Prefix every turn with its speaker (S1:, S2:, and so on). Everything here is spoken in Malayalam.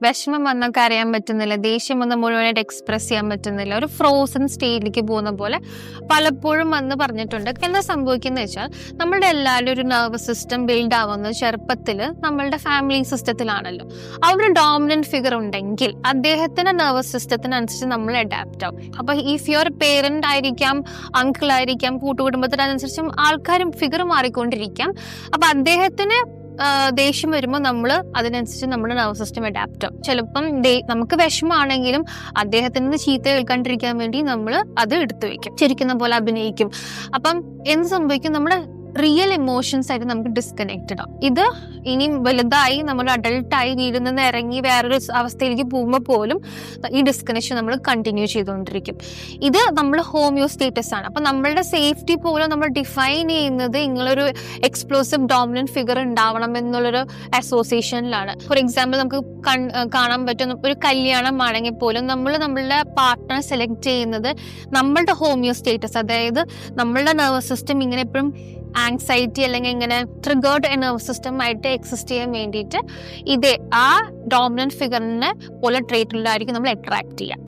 S1: വിഷമം വന്നൊക്കെ അറിയാൻ പറ്റുന്നില്ല, ദേഷ്യം വന്ന് മുഴുവനായിട്ട് എക്സ്പ്രസ് ചെയ്യാൻ പറ്റുന്നില്ല, ഒരു ഫ്രോസൺ സ്റ്റേറ്റിലേക്ക് പോകുന്ന പോലെ പലപ്പോഴും വന്ന് പറഞ്ഞിട്ടുണ്ട്. എന്താ സംഭവിക്കുന്നത് വെച്ചാൽ നമ്മളുടെ എല്ലാവരും ഒരു നെർവസ് സിസ്റ്റം ബിൽഡ് ആവുന്നത് ചെറുപ്പത്തിൽ നമ്മളുടെ ഫാമിലി സിസ്റ്റത്തിലാണല്ലോ. ആ ഒരു ഡോമിനന്റ് ഫിഗർ ഉണ്ടെങ്കിൽ അദ്ദേഹത്തിന്റെ നെർവസ് സിസ്റ്റത്തിനനുസരിച്ച് നമ്മൾ അഡാപ്റ്റ് ആവും. അപ്പൊ ഇഫ് യുവർ പേരന്റ് ആയിരിക്കാം, അങ്കിൾ ആയിരിക്കാം, കൂട്ടുകുടുംബത്തിനനുസരിച്ചും ആൾക്കാരും ഫിഗർ മാറിക്കൊണ്ടിരിക്കാം. അപ്പൊ അദ്ദേഹത്തിന് ദേഷ്യം വരുമ്പോൾ നമ്മൾ അതിനനുസരിച്ച് നമ്മുടെ നെർവസ് സിസ്റ്റം അഡാപ്റ്റ് ആവും. ചിലപ്പം നമുക്ക് വിഷമാണെങ്കിലും അദ്ദേഹത്തിന് ചീത്ത കേൾക്കാണ്ടിരിക്കാൻ വേണ്ടി നമ്മൾ അത് എടുത്തു വെക്കും, ചിരിക്കുന്ന പോലെ അഭിനയിക്കും. അപ്പം എന്ത് സംഭവിക്കും, നമ്മുടെ റിയൽ ഇമോഷൻസ് ആയിട്ട് നമുക്ക് ഡിസ്കണക്റ്റഡ് ആവും. ഇത് ഇനി വലുതായി നമ്മൾ അഡൾട്ടായി വീട്ടിൽ നിന്ന് ഇറങ്ങി വേറൊരു അവസ്ഥയിലേക്ക് പോകുമ്പോൾ പോലും ഈ ഡിസ്കണക്ഷൻ നമ്മൾ കണ്ടിന്യൂ ചെയ്തുകൊണ്ടിരിക്കും. ഇത് നമ്മൾ ഹോമിയോസ്റ്റേറ്റസ് ആണ്. അപ്പം നമ്മളുടെ സേഫ്റ്റി പോലും നമ്മൾ ഡിഫൈൻ ചെയ്യുന്നത് ഇങ്ങനൊരു എക്സ്പ്ലോസീവ് ഡോമിനന്റ് ഫിഗർ ഉണ്ടാവണം എന്നുള്ളൊരു അസോസിയേഷനിലാണ്. ഫോർ എക്സാമ്പിൾ നമുക്ക് കാണാൻ പറ്റും, ഒരു കല്യാണം ആണെങ്കിൽ പോലും നമ്മൾ നമ്മളുടെ പാർട്ട്ണർ സെലക്ട് ചെയ്യുന്നത് നമ്മളുടെ ഹോമിയോസ്റ്റേറ്റസ്, അതായത് നമ്മളുടെ നെർവസ് സിസ്റ്റം ഇങ്ങനെ എപ്പോഴും ആങ്സൈറ്റി അല്ലെങ്കിൽ ഇങ്ങനെ ട്രിഗേർഡ് നെർവസ് സിസ്റ്റം ആയിട്ട് എക്സിസ്റ്റ് ചെയ്യാൻ വേണ്ടിയിട്ട് ഇതേ ആ ഡോമിനന്റ് ഫിഗറിനെ പോലെ ട്രേറ്റിലായിരിക്കും നമ്മൾ അട്രാക്ട് ചെയ്യുക.